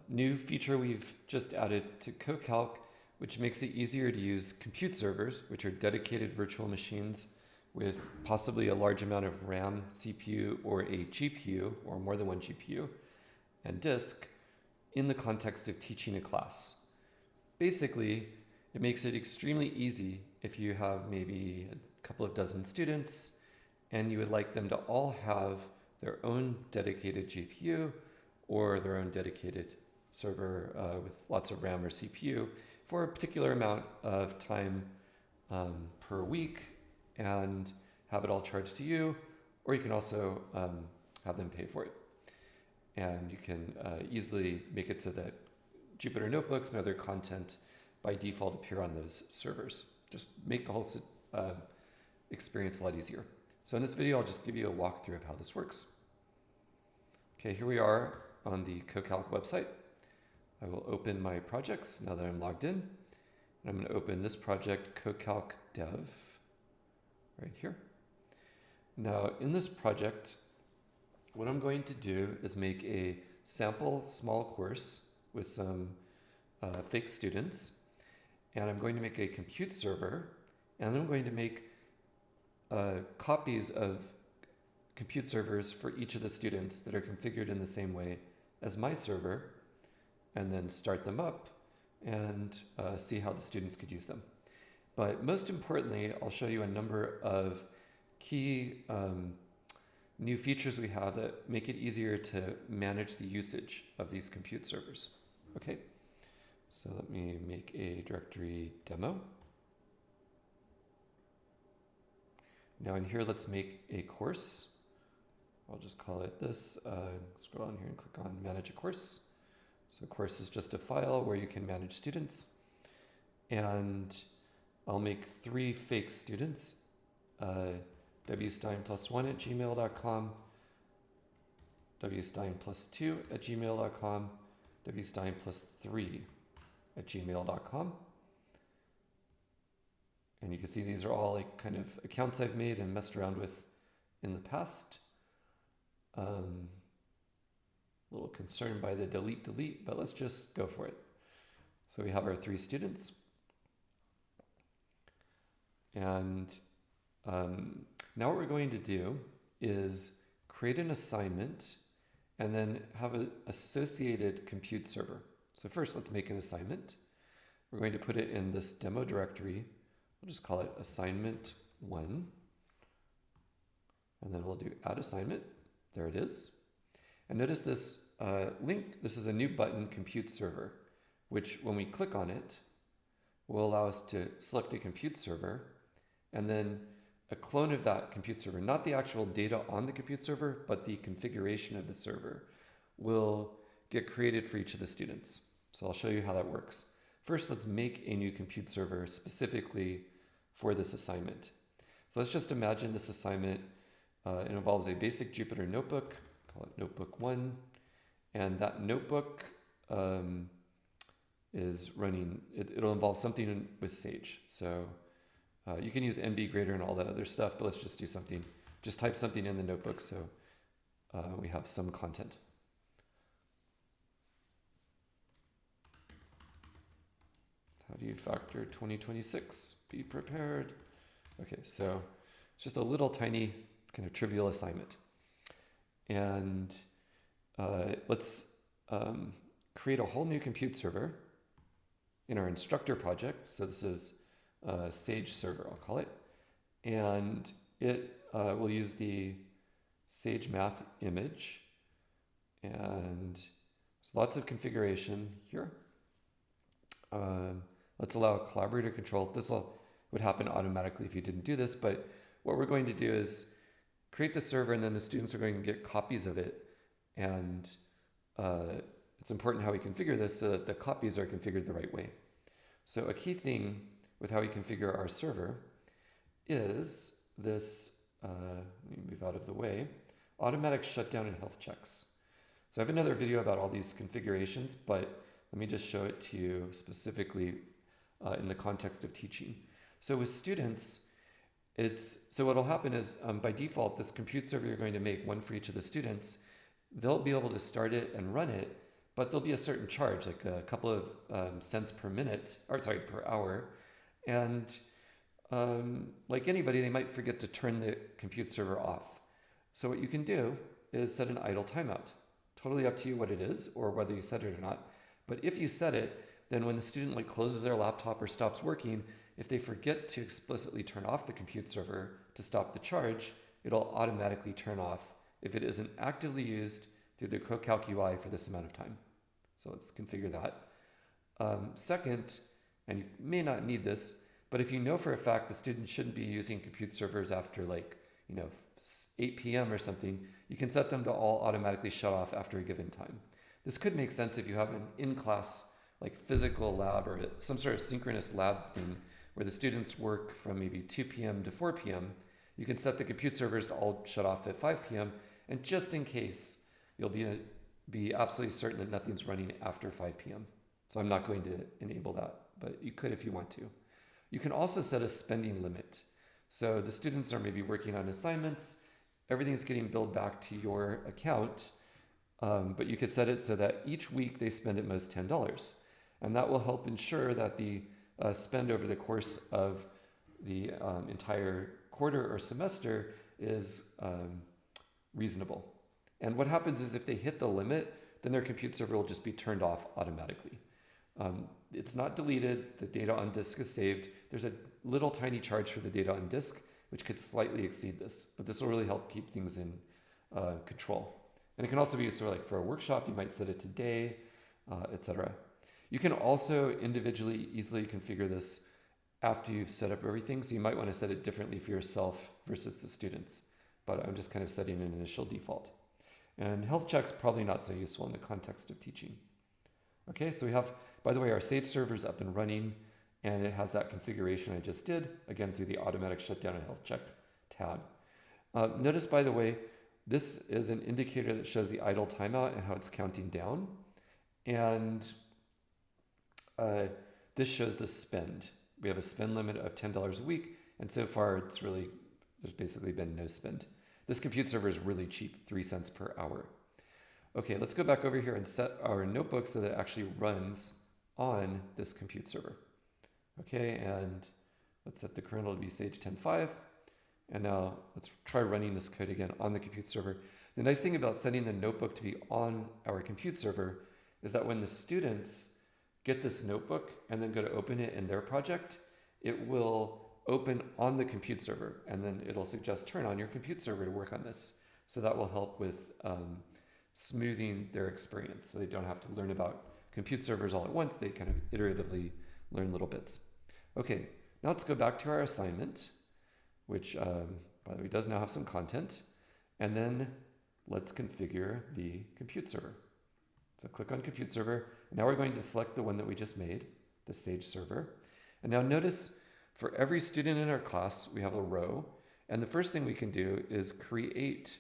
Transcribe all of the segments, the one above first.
new feature we've just added to CoCalc, which makes it easier to use compute servers, which are dedicated virtual machines with possibly a large amount of RAM, CPU, or a GPU, or more than one GPU, and disk, in the context of teaching a class. Basically, it makes it extremely easy if you have maybe a couple of dozen students and you would like them to all have their own dedicated GPU or their own dedicated server with lots of RAM or CPU for a particular amount of time per week and have it all charged to you, or you can also have them pay for it. And you can easily make it so that Jupyter Notebooks and other content by default appear on those servers. Just make the whole experience a lot easier. So in this video, I'll just give you a walkthrough of how this works. Okay, here we are on the CoCalc website. I will open my projects now that I'm logged in. And I'm going to open this project, CoCalc Dev, right here. Now, in this project, what I'm going to do is make a sample small course with some fake students. And I'm going to make a compute server. And then I'm going to make copies of compute servers for each of the students that are configured in the same way as my server, and then start them up and see how the students could use them. But most importantly, I'll show you a number of key new features we have that make it easier to manage the usage of these compute servers. Okay, so let me make a directory demo. Now in here, let's make a course. I'll just call it this. Scroll down here and click on Manage a Course. So course is just a file where you can manage students. And I'll make 3 fake students. wstein+1@gmail.com, wstein+2@gmail.com, wstein+3@gmail.com. And you can see these are all like kind of accounts I've made and messed around with in the past. A little concerned by the delete, but let's just go for it. So we have our 3 students. And now what we're going to do is create an assignment and then have an associated compute server. So first, let's make an assignment. We're going to put it in this demo directory. We'll just call it assignment 1. And then we'll do add assignment. There it is. And notice this link. This is a new button, compute server, which when we click on it, will allow us to select a compute server and then a clone of that compute server, not the actual data on the compute server, but the configuration of the server will get created for each of the students. So I'll show you how that works. First, let's make a new compute server specifically for this assignment. So let's just imagine this assignment. It involves a basic Jupyter notebook, call it notebook 1. And that notebook is running, it'll involve something with Sage. So you can use NB grader and all that other stuff, but let's just do something. Just type something in the notebook so we have some content. How do you factor 2026? Be prepared. Okay, so it's just a little tiny kind of trivial assignment. And let's create a whole new compute server in our instructor project. So this is Sage server, I'll call it. And it will use the SageMath image. And there's lots of configuration here. Let's allow collaborator control. This would happen automatically if you didn't do this, but what we're going to do is create the server and then the students are going to get copies of it. And it's important how we configure this so that the copies are configured the right way. So a key thing with how we configure our server is this, let me move out of the way, automatic shutdown and health checks. So I have another video about all these configurations, but let me just show it to you specifically in the context of teaching. So with students, so what will happen is by default, this compute server you're going to make, one for each of the students, they'll be able to start it and run it, but there'll be a certain charge, like a couple of cents per minute, or sorry, per hour. And like anybody, they might forget to turn the compute server off. So what you can do is set an idle timeout. Totally up to you what it is or whether you set it or not. But if you set it, then when the student like closes their laptop or stops working, if they forget to explicitly turn off the compute server to stop the charge, it'll automatically turn off if it isn't actively used through the CoCalc UI for this amount of time. So let's configure that. Second, and you may not need this, but if you know for a fact the student shouldn't be using compute servers after 8 p.m. or something, you can set them to all automatically shut off after a given time. This could make sense if you have an in-class like physical lab or some sort of synchronous lab thing where the students work from maybe 2 p.m. to 4 p.m. You can set the compute servers to all shut off at 5 p.m. And just in case, you'll be absolutely certain that nothing's running after 5 p.m. So I'm not going to enable that, but you could if you want to. You can also set a spending limit. So the students are maybe working on assignments, everything's getting billed back to your account, but you could set it so that each week they spend at most $10. And that will help ensure that the spend over the course of the entire quarter or semester is reasonable. And what happens is if they hit the limit, then their compute server will just be turned off automatically. It's not deleted, the data on disk is saved. There's a little tiny charge for the data on disk, which could slightly exceed this, but this will really help keep things in control. And it can also be used for a workshop, you might set it to day, etc. You can also individually easily configure this after you've set up everything, so you might want to set it differently for yourself versus the students, but I'm just kind of setting an initial default. And health check's probably not so useful in the context of teaching. Okay, so we have, by the way, our Sage server's up and running, and it has that configuration I just did, again, through the automatic shutdown and health check tab. Notice, by the way, this is an indicator that shows the idle timeout and how it's counting down. And this shows the spend. We have a spend limit of $10 a week, and so far there's basically been no spend. This compute server is really cheap, 3 cents per hour. Okay, let's go back over here and set our notebook so that it actually runs on this compute server. Okay, and let's set the kernel to be Sage 10.5. And now let's try running this code again on the compute server. The nice thing about setting the notebook to be on our compute server is that when the students get this notebook and then go to open it in their project, it will open on the compute server, and then it'll suggest turn on your compute server to work on this. So that will help with smoothing their experience, so they don't have to learn about compute servers all at once. They kind of iteratively learn little bits. Okay, now let's go back to our assignment, which, by the way, does now have some content. And then let's configure the compute server. So click on compute server. Now we're going to select the one that we just made, the Sage server. And now notice for every student in our class, we have a row. And the first thing we can do is create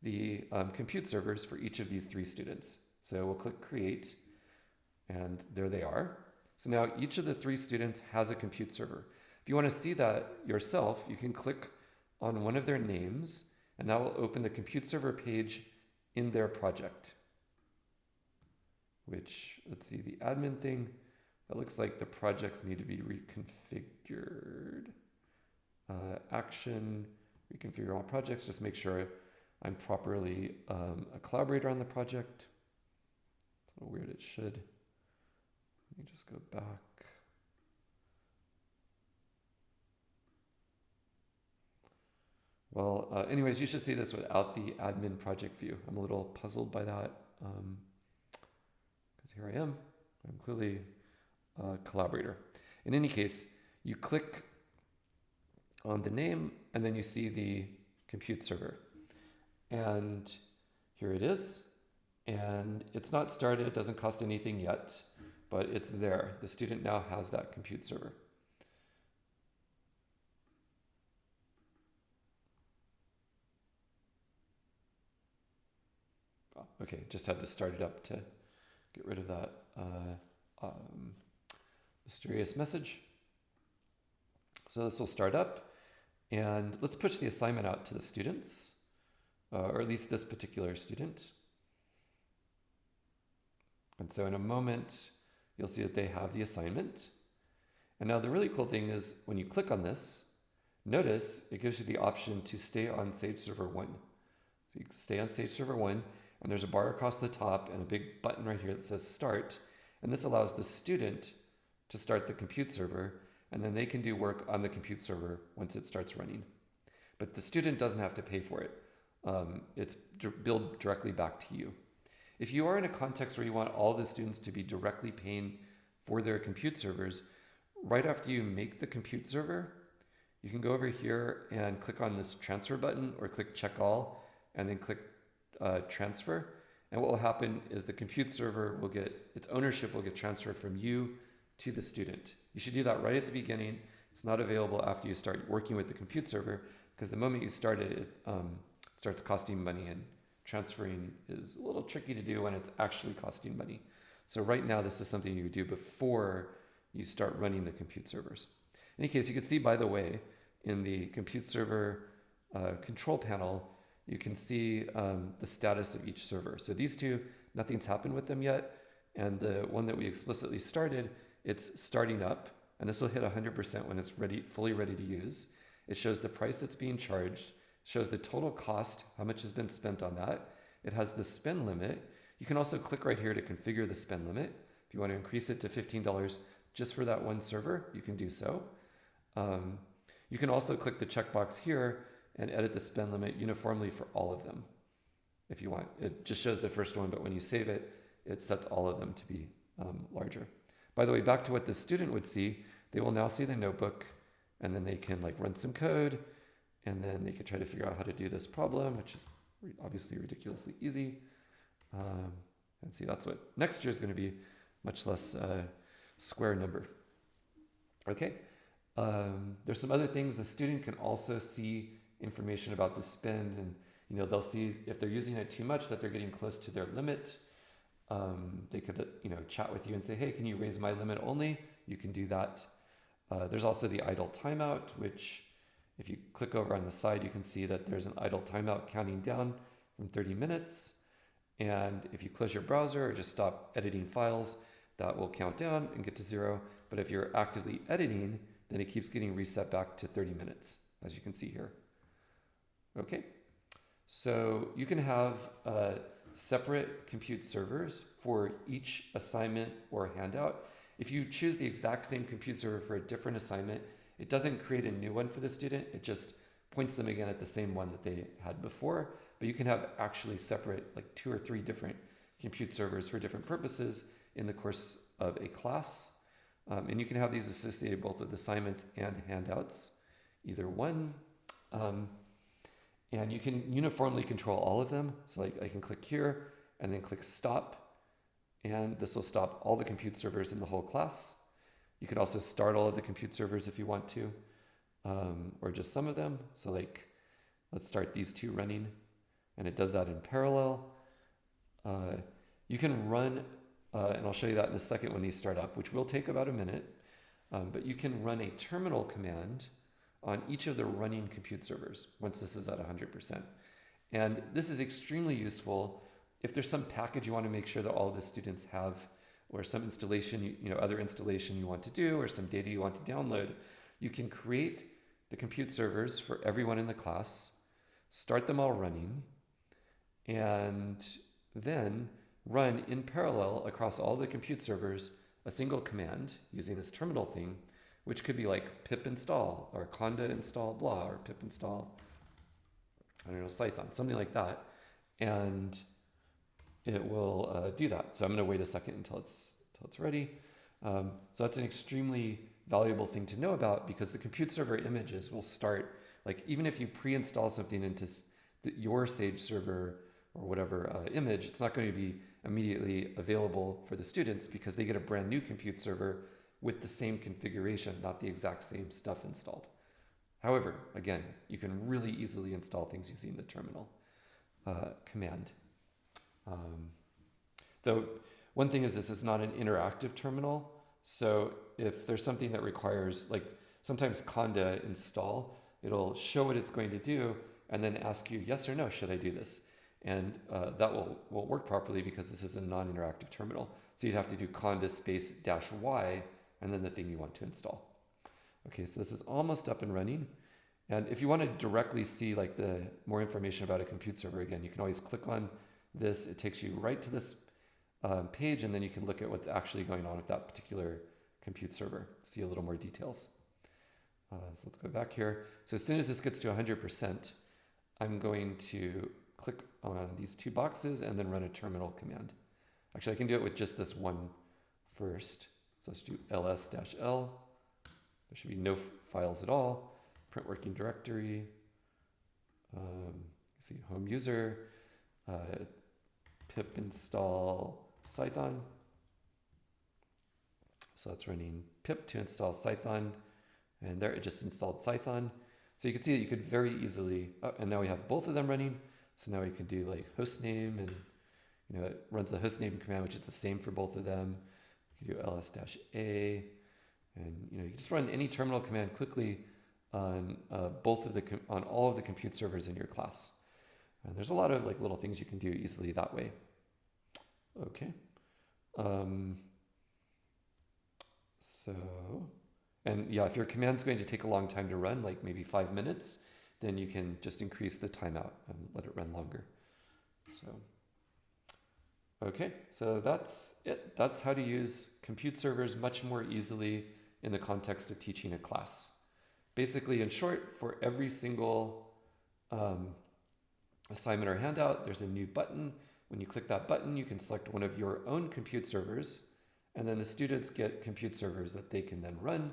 the compute servers for each of these 3 students. So we'll click create, and there they are. So now each of the 3 students has a compute server. If you want to see that yourself, you can click on one of their names, and that will open the compute server page in their project. Which, let's see, the admin thing, that looks like the projects need to be reconfigured. Action, reconfigure all projects, just make sure I'm properly a collaborator on the project. It's a little weird, it should. Let me just go back. Well, anyways, you should see this without the admin project view. I'm a little puzzled by that. Because here I am. I'm clearly a collaborator. In any case, you click on the name, and then you see the compute server. And here it is. And it's not started. It doesn't cost anything yet, but it's there. The student now has that compute server. Oh, okay, just had to start it up to get rid of that mysterious message. So this will start up, and let's push the assignment out to the students, or at least this particular student. And so in a moment, you'll see that they have the assignment. And now the really cool thing is when you click on this, notice it gives you the option to stay on Sage Server 1. So you stay on Sage Server 1, and there's a bar across the top and a big button right here that says Start. And this allows the student to start the compute server, and then they can do work on the compute server once it starts running. But the student doesn't have to pay for it. It's billed directly back to you. If you are in a context where you want all the students to be directly paying for their compute servers, right after you make the compute server, you can go over here and click on this transfer button or click check all and then click transfer. And what will happen is the compute server will get, its ownership will get transferred from you to the student. You should do that right at the beginning. It's not available after you start working with the compute server, because the moment you start it, it starts costing money, and transferring is a little tricky to do when it's actually costing money. So right now, this is something you would do before you start running the compute servers. In any case, you can see, by the way, in the compute server control panel, you can see the status of each server. So these two, nothing's happened with them yet. And the one that we explicitly started, it's starting up, and this will hit 100% when it's ready, fully ready to use. It shows the price that's being charged, shows the total cost, how much has been spent on that. It has the spend limit. You can also click right here to configure the spend limit. If you want to increase it to $15 just for that one server, you can do so. You can also click the checkbox here and edit the spend limit uniformly for all of them if you want. It just shows the first one, but when you save it, it sets all of them to be larger. By the way, back to what the student would see, they will now see the notebook, and then they can like run some code, and then they can try to figure out how to do this problem, which is obviously ridiculously easy. And see, that's what next year is going to be, much less square number. Okay. There's some other things. The student can also see information about the spend, and they'll see if they're using it too much, that they're getting close to their limit. They could chat with you and say, hey, can you raise my limit only? You can do that. There's also the idle timeout, which if you click over on the side, you can see that there's an idle timeout counting down from 30 minutes. And if you close your browser or just stop editing files, that will count down and get to 0. But if you're actively editing, then it keeps getting reset back to 30 minutes, as you can see here. Okay, so you can have separate compute servers for each assignment or handout. If you choose the exact same compute server for a different assignment, it doesn't create a new one for the student. It just points them again at the same one that they had before. But you can have actually separate, like 2 or 3 different compute servers for different purposes in the course of a class. And you can have these associated both with assignments and handouts, either one. And you can uniformly control all of them. So like I can click here and then click stop, and this will stop all the compute servers in the whole class. You could also start all of the compute servers if you want to, or just some of them. So like, let's start these 2 running, and it does that in parallel. You can run, and I'll show you that in a second when these start up, which will take about a minute, but you can run a terminal command on each of the running compute servers once this is at 100%. And this is extremely useful if there's some package you want to make sure that all of the students have, or some installation, other installation you want to do, or some data you want to download. You can create the compute servers for everyone in the class, start them all running, and then run in parallel across all the compute servers a single command using this terminal thing, which could be like pip install or conda install blah, or pip install, Python, something like that. And it will do that. So I'm going to wait a second until it's ready. So that's an extremely valuable thing to know about, because the compute server images will start, like even if you pre-install something into your Sage server or whatever image, it's not going to be immediately available for the students because they get a brand new compute server with the same configuration, not the exact same stuff installed. However, again, you can really easily install things using the terminal command. Though one thing is, this is not an interactive terminal. So if there's something that requires, like sometimes conda install, it'll show what it's going to do and then ask you yes or no, should I do this? And that will work properly because this is a non-interactive terminal. So you'd have to do conda space -y and then the thing you want to install. Okay, so this is almost up and running. And if you want to directly see like the more information about a compute server, again, you can always click on this. It takes you right to this page, and then you can look at what's actually going on with that particular compute server, see a little more details. So let's go back here. So as soon as this gets to 100%, I'm going to click on these two boxes and then run a terminal command. Actually, I can do it with just this one first. So let's do ls-l. There should be no files at all. Print working directory. See home user. Pip install Python. So it's running pip to install Python, and there it just installed Python. So you can see that you could very easily, and now we have both of them running. So now we can do like hostname, and it runs the hostname command, which is the same for both of them. You can do ls-a, and you can just run any terminal command quickly on on all of the compute servers in your class. And there's a lot of like little things you can do easily that way. Okay. And yeah, if your command's going to take a long time to run, like maybe 5 minutes, then you can just increase the timeout and let it run longer. Okay, so that's it. That's how to use compute servers much more easily in the context of teaching a class. Basically, in short, for every single assignment or handout, there's a new button. When you click that button, you can select one of your own compute servers, and then the students get compute servers that they can then run.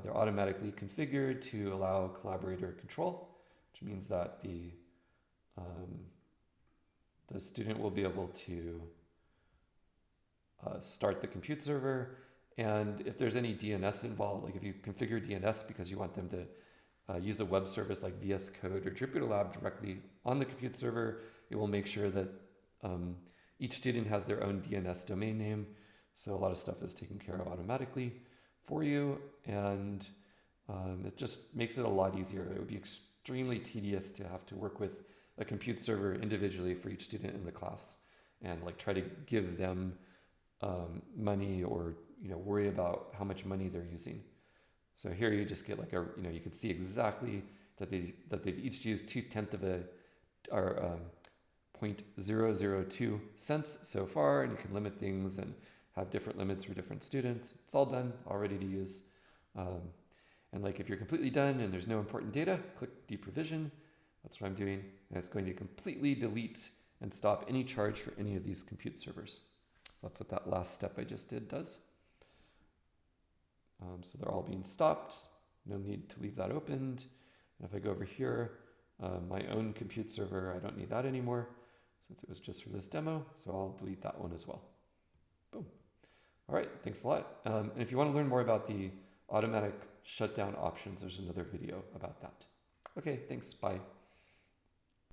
They're automatically configured to allow collaborator control, which means that the student will be able to start the compute server. And if there's any DNS involved, like if you configure DNS because you want them to use a web service like VS Code or JupyterLab directly on the compute server, it will make sure that each student has their own DNS domain name. So a lot of stuff is taken care of automatically for you. And it just makes it a lot easier. It would be extremely tedious to have to work with a compute server individually for each student in the class and like try to give them money or worry about how much money they're using. So here you just get like you can see exactly that they've each used 0.2 of a 0.002 cents so far, and you can limit things and have different limits for different students. It's all done, all ready to use. And like if you're completely done and there's no important data, click deprovision. That's what I'm doing, and it's going to completely delete and stop any charge for any of these compute servers. That's what that last step I just did does. So they're all being stopped. No need to leave that opened. And if I go over here, my own compute server, I don't need that anymore since it was just for this demo. So I'll delete that one as well. Boom. All right, thanks a lot. And if you want to learn more about the automatic shutdown options, there's another video about that. Okay, thanks, bye.